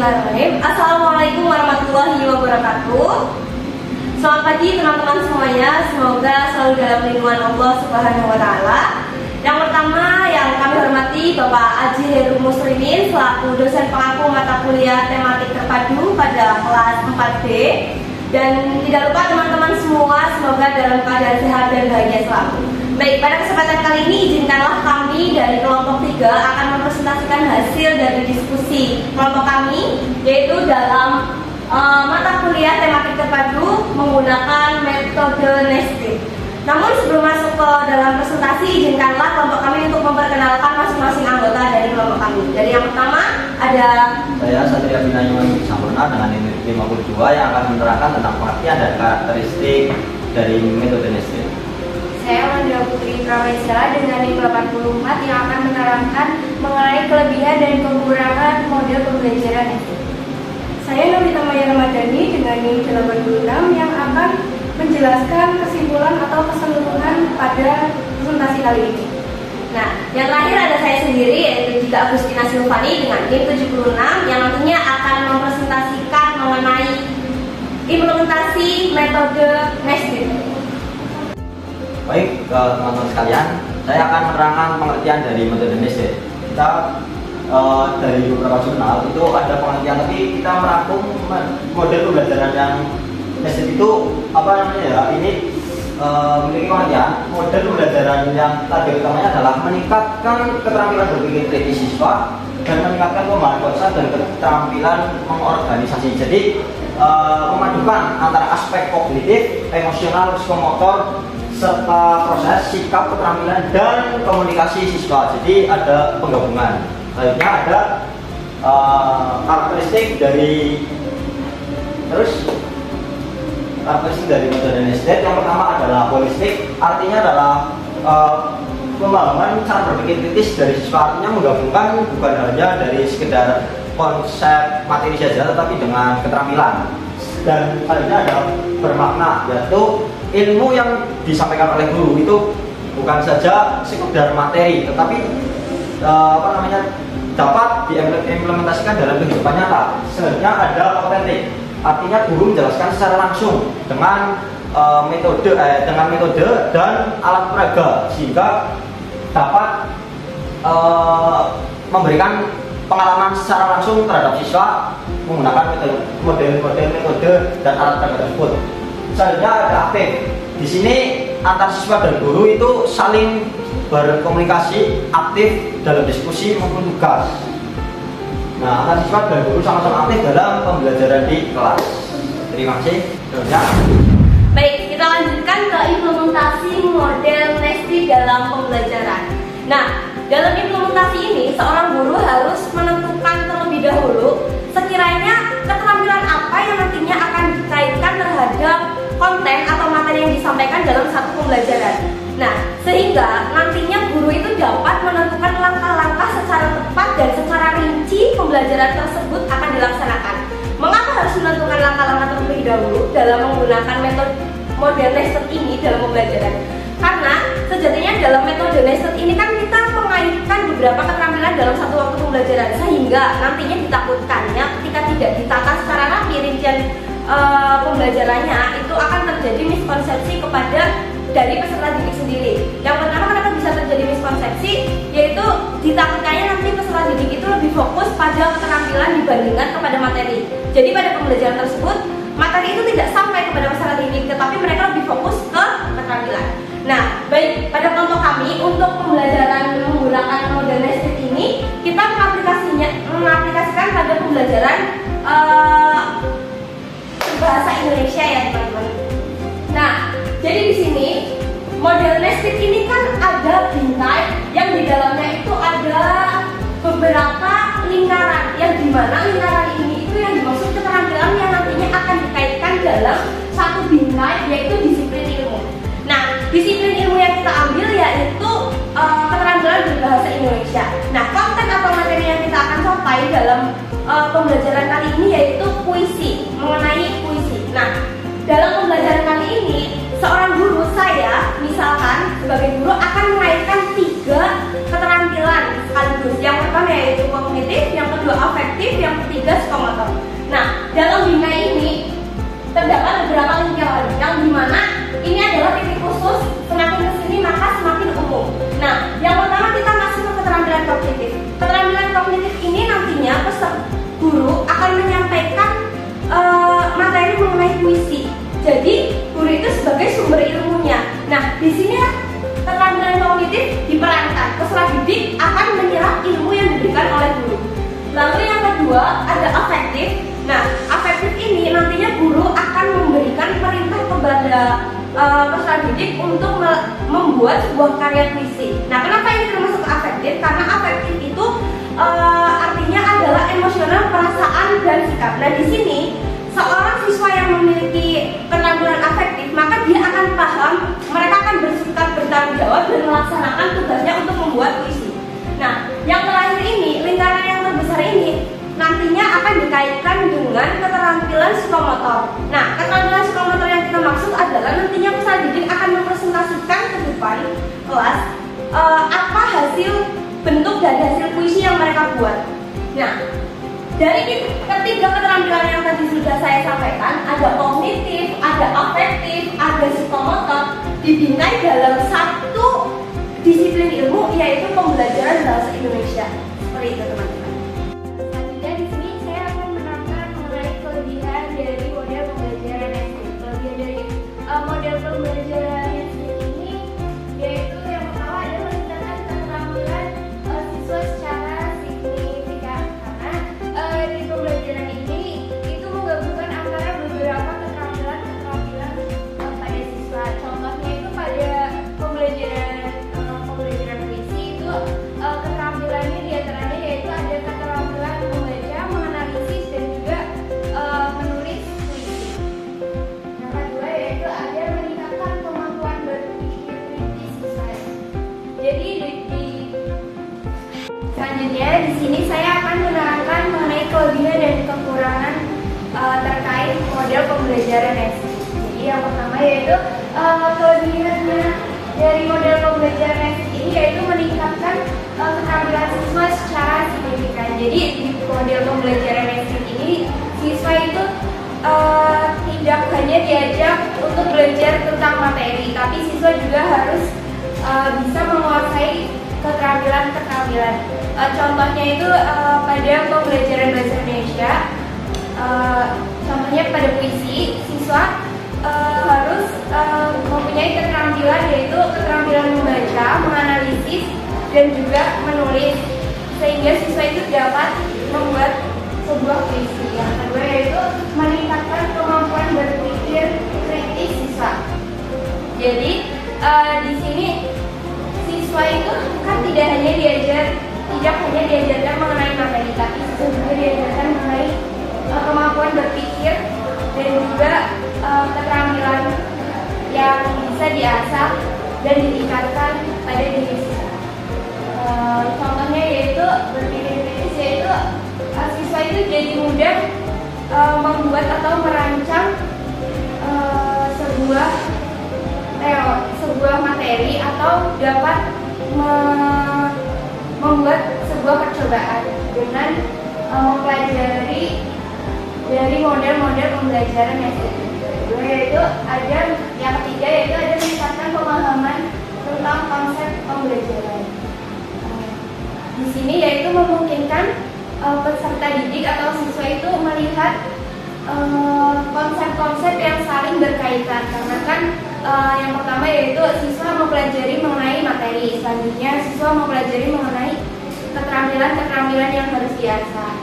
Bismillahirrahmanirrahim. Assalamualaikum warahmatullahi wabarakatuh. Selamat pagi teman-teman semuanya. Semoga selalu dalam lindungan Allah Subhanahu wa taala. Yang pertama yang kami hormati Bapak Haji Heru Muslimin selaku dosen pengaku mata kuliah tematik terpadu pada kelas 4B. Dan tidak lupa teman-teman semua semoga dalam keadaan sehat dan bahagia selalu. Baik, pada kesempatan kali ini izinkanlah kami dari kelompok 3 akan mempresentasikan hasil dari diskusi kelompok kami, yaitu dalam mata kuliah tematik terpadu menggunakan metode nesting. Namun sebelum masuk ke dalam presentasi, izinkanlah kelompok kami untuk memperkenalkan masing-masing anggota dari kelompok kami. Dari yang pertama ada saya Satria Binayuman Sampurna dengan NIM 52 yang akan menerangkan tentang pengertian dan karakteristik dari metode nesting. Saya Wanda Putri Pramesya dengan NIM 84 yang akan menerangkan mengenai kelebihan dan kekurangan model pembelajaran nesting. Saya Nurita Maya Ramadhani dengan NIM 86 yang akan menjelaskan kesimpulan atau keseluruhan pada presentasi kali ini. Nah, yang terakhir ada saya sendiri yaitu Gita Agustina Silvani dengan NIM 76 yang nantinya akan mempresentasikan mengenai implementasi metode nesting. Baik, teman-teman sekalian, saya akan menerangkan pengertian dari metode nesting. Kita dari beberapa jurnal itu ada pengertian, tapi kita merangkum model pembelajaran yang nesting itu apa namanya ya? Ini memiliki pengertian model pembelajaran yang target utamanya adalah meningkatkan keterampilan berpikir kritis siswa dan meningkatkan pemahaman konsep dan keterampilan mengorganisasi. Jadi memadukan antara aspek kognitif, emosional, psikomotor serta proses, sikap, keterampilan dan komunikasi siswa. Jadi ada penggabungan. Selanjutnya ada karakteristik dari metode nesting. Yang pertama adalah holistik, artinya adalah pemahaman cara berpikir kritis dari siswa, artinya menggabungkan bukan hanya dari sekedar konsep materi saja, tetapi dengan keterampilan. Dan selanjutnya ada bermakna, yaitu ilmu yang disampaikan oleh guru itu bukan saja sekedar materi, tetapi dapat diimplementasikan dalam kehidupan nyata. Selanjutnya ada otentik, artinya guru menjelaskan secara langsung dengan metode dan alat peraga sehingga dapat memberikan pengalaman secara langsung terhadap siswa menggunakan model-model metode dan alat peraga tersebut. Selanjutnya ada aktif. Di sini antar siswa dan guru itu saling berkomunikasi, aktif dalam diskusi maupun tugas. Nah, antar siswa dan guru sama-sama aktif dalam pembelajaran di kelas. Terima kasih. Baik, kita lanjutkan ke implementasi model nesting dalam pembelajaran. Nah, dalam implementasi ini seorang guru harus menentukan terlebih dahulu sekiranya keterampilan apa yang nantinya akan dikaitkan terhadap konten atau materi yang disampaikan dalam satu pembelajaran. Nah, sehingga nantinya guru itu dapat menentukan langkah-langkah secara tepat dan secara rinci pembelajaran tersebut akan dilaksanakan. Mengapa harus menentukan langkah-langkah terlebih dahulu dalam menggunakan metode model nesting ini dalam pembelajaran? Karena sejatinya dalam metode nesting ini kan kita mengaitkan beberapa keterampilan dalam satu waktu pembelajaran, sehingga nantinya ditakutkannya ketika tidak ditata secara rapi rincian pembelajarannya itu akan terjadi miskonsepsi kepada dari peserta didik sendiri. Yang pertama, kenapa bisa terjadi miskonsepsi, yaitu ditakutkannya nanti peserta didik itu lebih fokus pada keterampilan dibandingkan kepada materi. Jadi pada pembelajaran tersebut materi itu tidak sampai kepada peserta didik, tetapi mereka lebih fokus ke keterampilan. Nah, baik, pada kelompok kami untuk pembelajaran menggunakan model nesting ini kita mengaplikasikan pada pembelajaran bahasa Indonesia ya teman-teman. Nah, jadi di sini model nesting ini kan ada bingkai yang di dalamnya itu ada beberapa lingkaran, yang dimana lingkaran ini itu yang dimaksud keterampilan yang nantinya akan dikaitkan dalam satu bingkai, yaitu disiplin ilmu. Nah, disiplin ilmu yang kita ambil yaitu keterampilan berbahasa Indonesia. Nah, konten atau materi yang kita akan sampai dalam pembelajaran kali ini yaitu puisi, mengenai puisi. Nah, dalam pembelajaran kali ini seorang guru, saya misalkan sebagai guru akan mengaitkan 3 keterampilan sekaligus. Yang pertama yaitu kognitif, yang kedua afektif, yang ketiga psikomotor. peserta didik akan menyerap ilmu yang diberikan oleh guru. Lalu yang kedua ada afektif. Nah, afektif ini nantinya guru akan memberikan perintah kepada peserta didik untuk membuat sebuah karya puisi. Nah, kenapa ini termasuk afektif? Karena afektif itu artinya adalah emosional, perasaan, dan sikap. Nah, di sini seorang siswa yang memiliki keterampilan afektif, maka dia akan paham, mereka akan bersikap bertanggung jawab dan melaksanakan tugasnya untuk membuat puisi. Nah, yang terakhir ini, lingkaran yang terbesar ini nantinya akan dikaitkan dengan keterampilan psikomotor. Nah, keterampilan psikomotor yang kita maksud adalah nantinya peserta didik akan mempresentasikan ke depan kelas apa hasil bentuk dari hasil puisi yang mereka buat. Nah, dari ketiga keterampilan yang tadi sudah saya sampaikan, ada kognitif, ada afektif, ada psikomotor, dibingkai dalam satu disiplin ilmu, yaitu pembelajaran bahasa Indonesia. Seperti itu, teman-teman. Selanjutnya di sini saya akan menerangkan mengenai kelebihan dari model pembelajaran SD. Kelebihan dari model pembelajaran SD ini yaitu yang pertama adalah meningkatkan keterampilan siswa secara signifikan, karena di pembelajaran ini itu menggabungkan antara beberapa keterampilan pada siswa. Contohnya itu pada pembelajaran puisi itu keterampilannya diantaranya yaitu ada keterampilan membaca, menganalisis, dan juga menulis puisi. Yang kedua yaitu ada meningkatkan kemampuan berpikir kritis siswa. Jadi selanjutnya di sini saya akan menerangkan mengenai kelebihan dan kekurangan terkait model pembelajaran SD. Jadi yang pertama yaitu kelebihannya dari model pembelajaran SD ini yaitu meningkatkan keterampilan siswa secara signifikan. Jadi di model pembelajaran SD ini siswa itu tidak hanya diajak untuk belajar tentang materi, tapi siswa juga harus bisa menguasai keterampilan. Contohnya itu pada pembelajaran bahasa Indonesia, contohnya pada puisi, siswa harus mempunyai keterampilan yaitu keterampilan membaca, menganalisis, dan juga menulis, sehingga siswa itu dapat membuat sebuah puisi. Yang kedua yaitu meningkatkan kemampuan berpikir kritis siswa. Jadi di sini siswa itu kan tidak hanya diajarkan mengenai materi, tapi juga diajarkan mengenai kemampuan berpikir dan juga keterampilan yang bisa diasah dan ditingkatkan pada diri siswa. Contohnya yaitu berpikir kritis, yaitu siswa itu jadi mudah membuat atau merancang sebuah materi atau dapat membuat sebuah percobaan dengan mempelajari dari model-model pembelajaran yang kedua yaitu ada yang ketiga yaitu ada meningkatkan pemahaman tentang konsep pembelajaran. Di sini yaitu memungkinkan peserta didik atau siswa itu melihat konsep-konsep yang saling berkaitan, karena kan yang pertama yaitu siswa mempelajari mengenai materi, selanjutnya siswa mempelajari mengenai keterampilan yang harus diasah.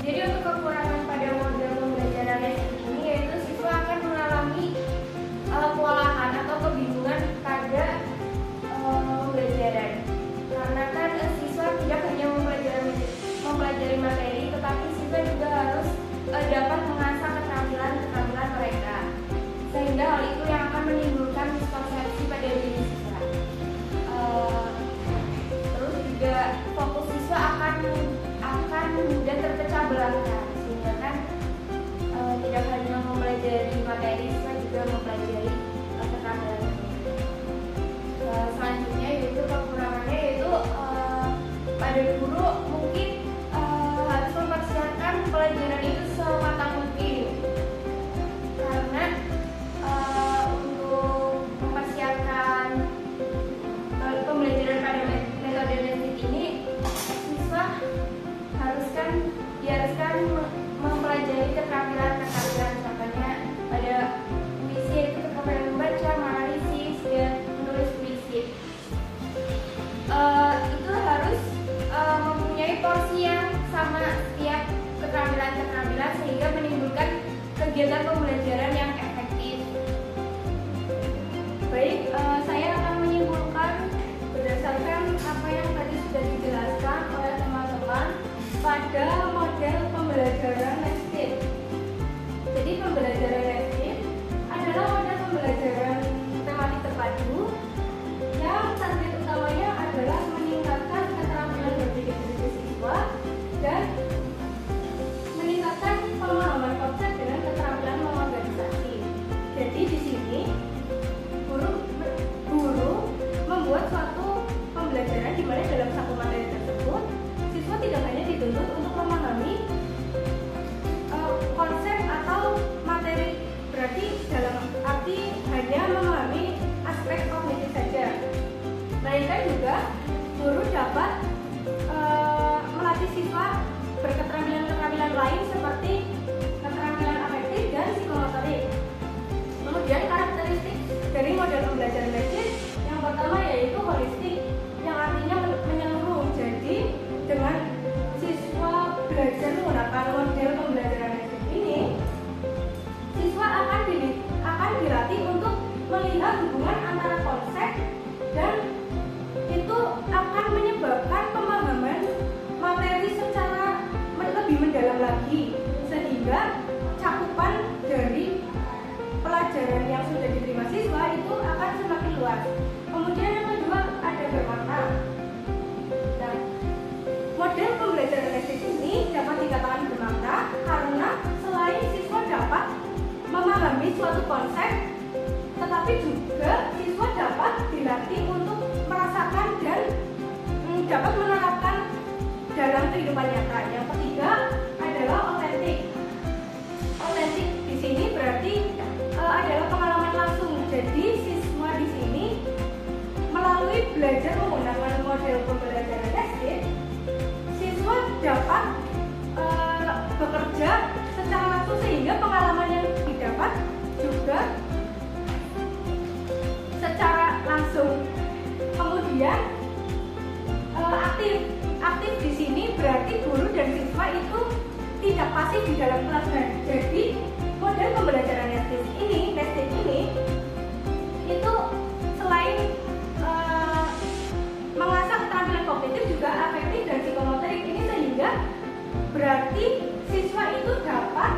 Jadi untuk kekurangan pada model pembelajaran ini yaitu siswa akan mengalami kewalahan atau kebingungan pada pembelajaran, karena kan siswa tidak hanya mempelajari materi, tetapi siswa juga harus dapat mengasah keterampilan mereka, sehingga hal itu yang akan menimbulkan miskonsepsi pada diri siswa. Terus juga fokus siswa akan mudah terpecah belah, sehingga kan tidak hanya mempelajari materi, siswa juga mempelajari keterampilan. Selanjutnya yaitu kekurangannya yaitu pada guru mungkin harus mempersiapkan pelajaran itu sematang mungkin, karena untuk mempersiapkan pembelajaran pada metode dialektik ini siswa diharuskan mempelajari keterampilan, contohnya pada puisi yaitu keterampilan membaca, menganalisis, dan menulis puisi. memberi porsi yang sama setiap keterampilan-keterampilan sehingga menimbulkan kegiatan pembelajaran yang efektif. Baik, saya akan menyimpulkan berdasarkan apa yang tadi sudah dijelaskan oleh teman-teman pada model pembelajaran Nestit. Jadi pembelajaran Nestit adalah model pembelajaran tematik terpadu yang target utamanya adalah meningkatkan keterampilan berpikir dari siswa dan meningkatkan pemahaman konsep dengan keterampilan mengorganisasi. Jadi di sini guru membuat suatu pembelajaran di mana dalam satu materi tersebut siswa tidak hanya dituntut untuk memahami konsep atau materi, berarti dalam arti hanya memahami aspek kognitif saja, melainkan juga guru dapat melatih siswa berketerampilan-keterampilan lain seperti keterampilan afektif dan psikomotorik. Kemudian karakteristik dari model pembelajaran Nestit yang pertama yaitu holistik, yang artinya menyeluruh. Jadi dengan siswa belajar menggunakan model pembelajaran Nestit ini, siswa akan dilatih untuk melihat hubungan antara konsep dan itu akan menyebabkan pemahaman materi secara lebih mendalam lagi, sehingga cakupan dari pelajaran yang sudah diterima siswa itu akan semakin luas. Kemudian yang kedua ada bermakna. Nah, model pembelajaran Nestit ini dapat dikatakan bermakna karena selain siswa dapat memahami suatu konsep, tetapi juga siswa dapat dilatih untuk merasakan dan dapat menerapkan dalam kehidupan nyata. Yang ketiga adalah otentik. Otentik di sini berarti adalah pengalaman langsung. Jadi siswa di sini melalui belajar menggunakan model pembelajaran Nestit, siswa dapat bekerja secara langsung sehingga pengalaman yang didapat juga secara langsung. Kemudian aktif di sini berarti guru dan siswa itu tidak pasif di dalam kelas. Jadi model pembelajaran Nestit ini itu selain mengasah keterampilan kognitif juga afektif dan psikomotorik ini, sehingga berarti siswa itu dapat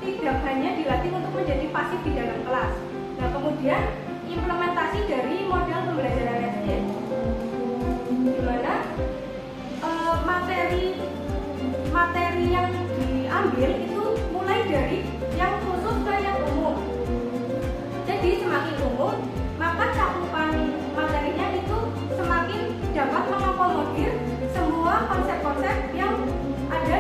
tidak hanya dilatih untuk menjadi pasif di dalam kelas. Nah, kemudian implementasi dari model pembelajaran Nestit, di mana materi yang diambil itu mulai dari yang khusus ke yang umum. Jadi semakin umum, maka cakupan materinya itu semakin dapat mengakomodir semua konsep-konsep yang ada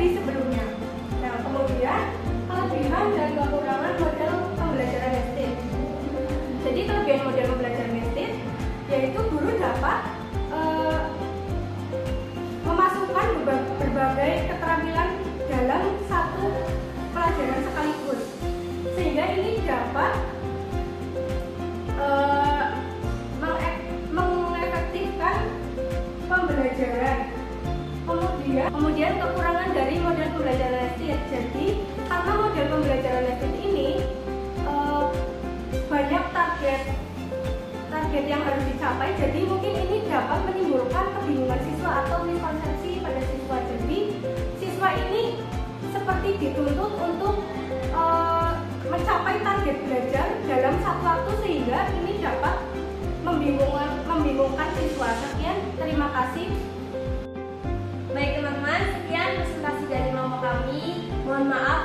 di sebelumnya. Nah, kemudian kelebihan dan kekurangan model pembelajaran Nestit. Jadi kelebihan model pembelajaran Nestit yaitu guru dapat memasukkan berbagai keterampilan dalam satu pelajaran sekaligus, sehingga ini dapat mengefektifkan pembelajaran. Kemudian kekurangan dari model pembelajaran Nestit. Jadi karena model pembelajaran Nestit ini banyak target yang harus dicapai, jadi mungkin ini dapat menimbulkan kebingungan siswa atau miskonsepsi pada siswa. Jadi siswa ini seperti dituntut untuk mencapai target belajar dalam satu waktu, sehingga ini dapat membingungkan siswa. Sekian, terima kasih. Baik teman-teman, sekian presentasi dari kelompok kami. Mohon maaf